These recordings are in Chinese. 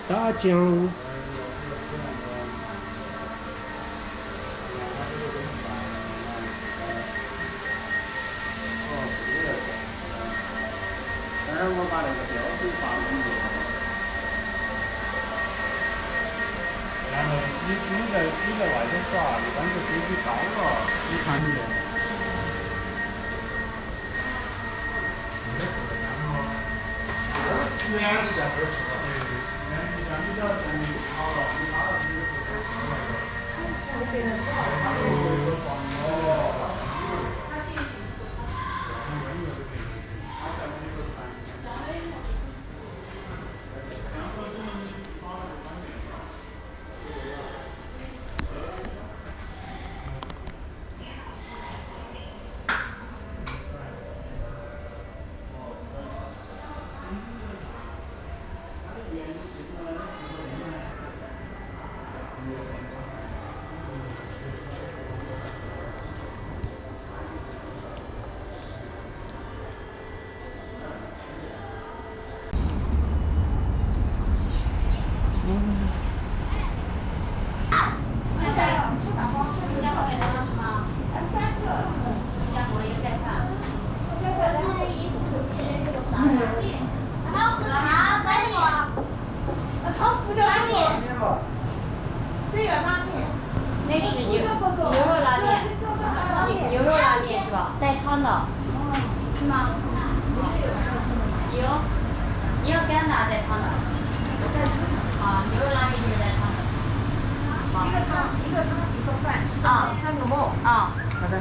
大酱。我把那个标准发给你。然后你在外头耍，一般就飞机高了，你看你。原理价合适了。原理价比较便宜，好了，你拿到自己不合适了。哦。那是牛肉拉面，牛肉拉面是吧？带汤的，是吗？有，你要干哪带汤的？啊，牛肉拉面就是带汤的。好。一个汤，一个饭，三个馍。啊，好的。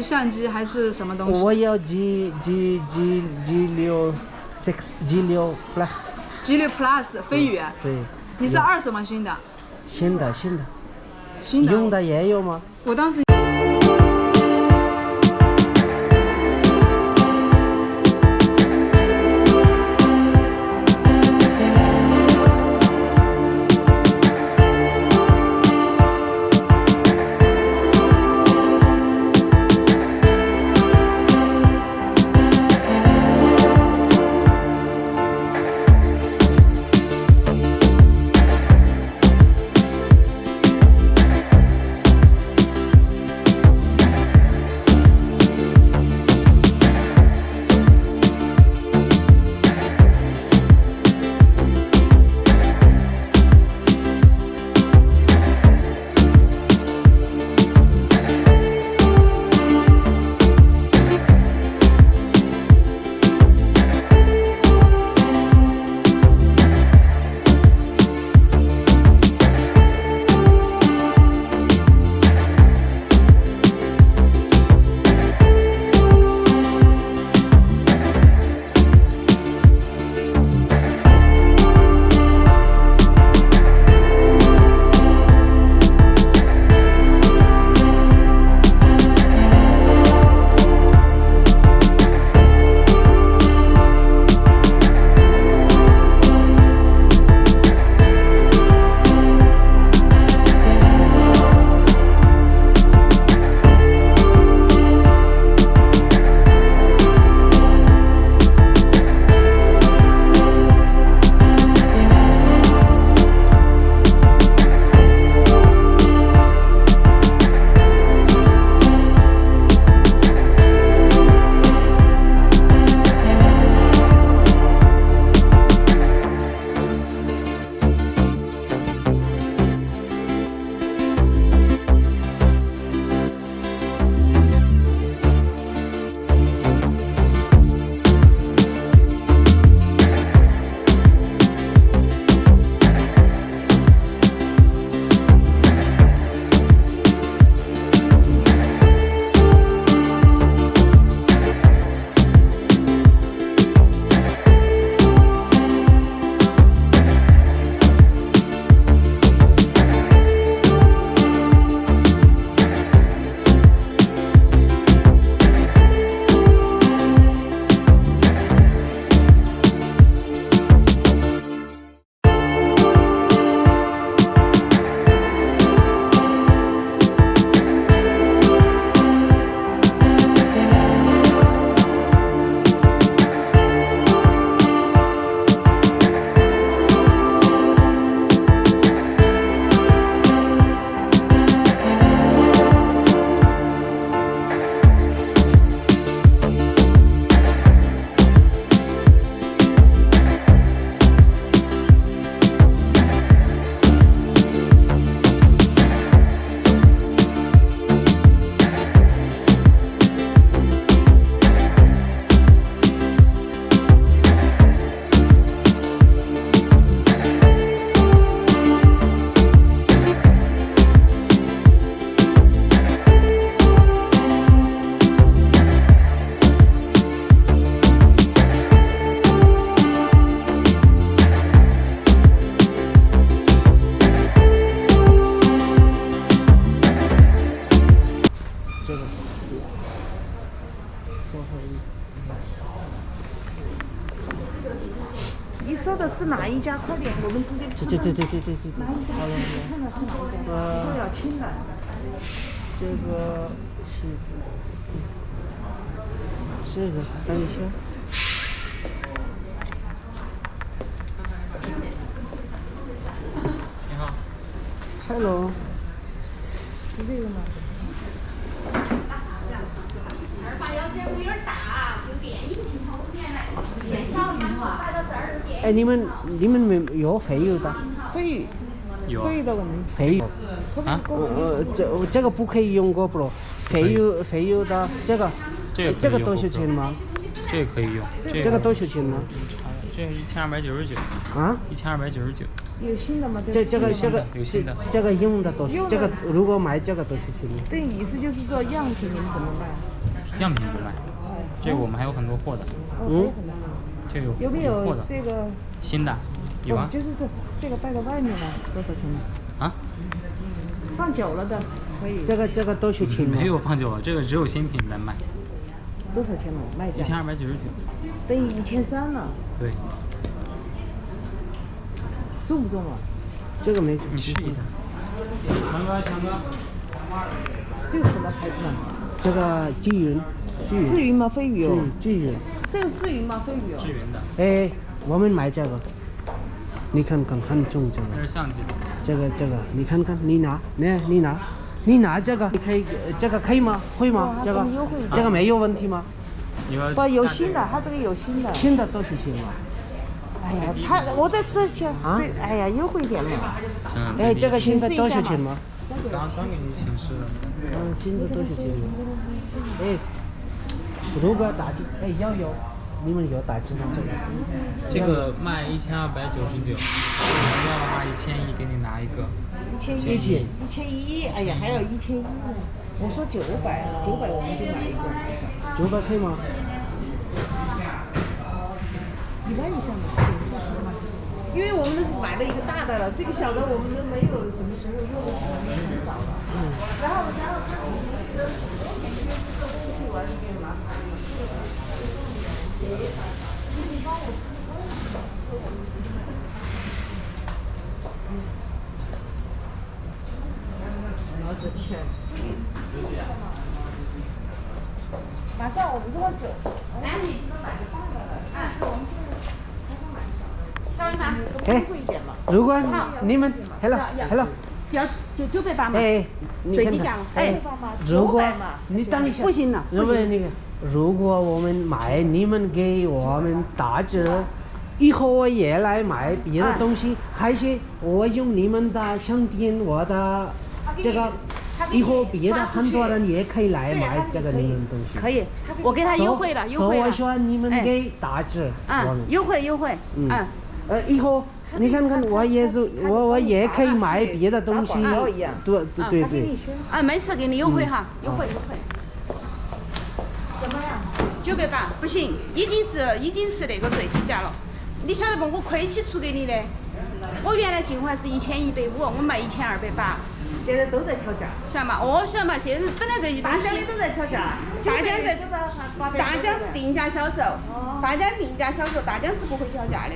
相机还是什么东西？我要 G6 Plus。G6 Plus 飞宇。对。你是二手吗？新的？新的。新的。用的也有吗？我当时。一家快点，我们直接对，哪一家？好了，看到是哪一家？你说要清的。这个是这个，等一下。你好。Hello。是这个吗？285有点大，就电影镜头里面来。摆到这儿的电影。哎，你们没有肥油的？飞鱼，有飞鱼的问题。肥油。啊？这个不可以用 GoPro。肥油的这个多少钱吗？这个可以用。这个多少钱呢？这1299。啊？1299。有新的吗？这个有新的。这个用的多少？这个如果买这个多少钱呢？对，意思就是说样品你们怎么办？样品不卖，这个我们还有很多货的。嗯。这个有没有货的这个？新的？有啊。就是这个摆到外面了，多少钱呢？啊？放久了的可以。这个多少钱？没有放久了，这个只有新品在卖。多少钱呢？卖价？1299。等于1300了。对。重不重啊？这个没。你试一下。强哥。这个什么牌子呢？这个智云吗？飞鱼哦。智云。这个智云吗？飞鱼哦。智云的。哎，我们买这个，你看看很重这个。那是相机的。这个，你看看，你拿这个，你可以这个可以吗？会吗？这个没有问题吗？不，有新的，它这个有新的。新的多少钱嘛？哎呀，我在吃去啊！哎呀，优惠一点嘛。哎，这个新的多少钱吗？刚给你请示的。新的多少钱？哎，如果打击，哎有，你们有打击吗？这个卖1299，你要的话1100给你拿一个。1100，哎呀，还有1100呢。我说900我们就买一个。900可以吗？100以下嘛，因为我们买了一个大的了，这个小的我们都没有什么时候用的时候很少了。然后他玩这个麻烦。20钱。马上我们这个酒，哎，你知道买个大的了，我们如果你们 hello，要980嘛？哎，最低价了。哎，如果你等一下，不行了。如果我们买，你们给我们打折，以后我也来买别的东西，还是我用你们的商店，我的这个。以后别的很多人也可以来买这个你们东西。可以，我给他优惠了，优惠了。所以说你们给打折。优惠。以后你看看，我也可以买别的东西。对。没事，给你优惠哈，优惠。怎么样？980不行，已经是那个最低价了。你晓得不？我亏起出给你的。我原来进货是1150，我卖1280。现在都在调价，晓得嘛？晓得嘛？现在本来这些东西，大家都在调价，大疆是定价销售，大疆定价销售，大疆是不会调价的。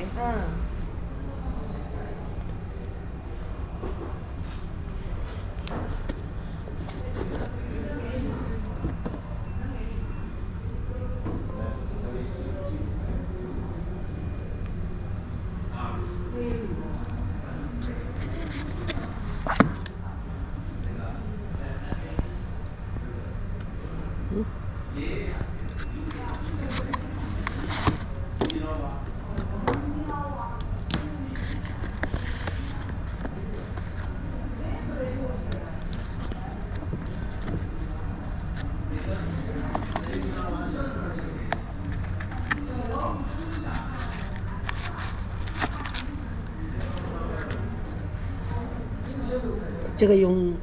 这个用，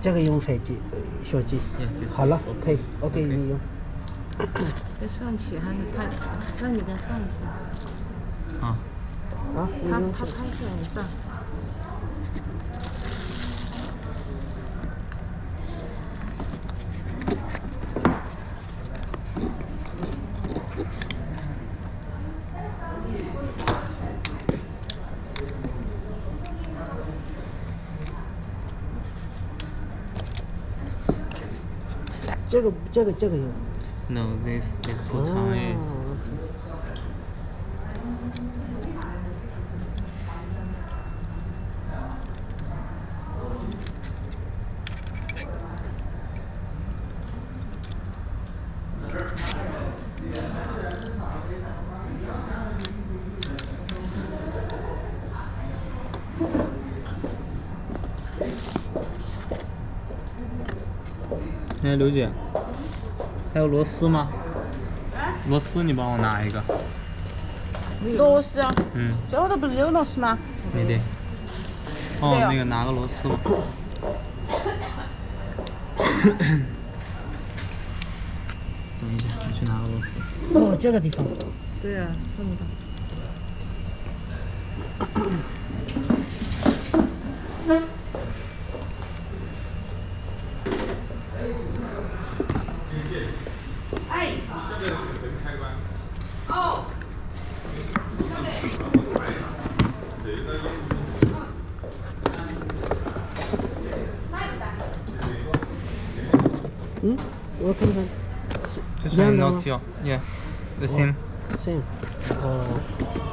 这个用手机，好了，可以，OK， 你用。再上去还是拍，让你再上一下。他拍下来上。这个有。 No, this is 补偿 is. 哎，刘姐，还有螺丝吗？螺丝你帮我拿一个。螺丝，嗯，这后头不是有螺丝吗？没得。哦，那个拿个螺丝吧。等一下，我去拿个螺丝。哦，这个地方。对啊，看不到。哎。哦。嗯，我看看。 This one not your. Yeah, the same. Same. Oh.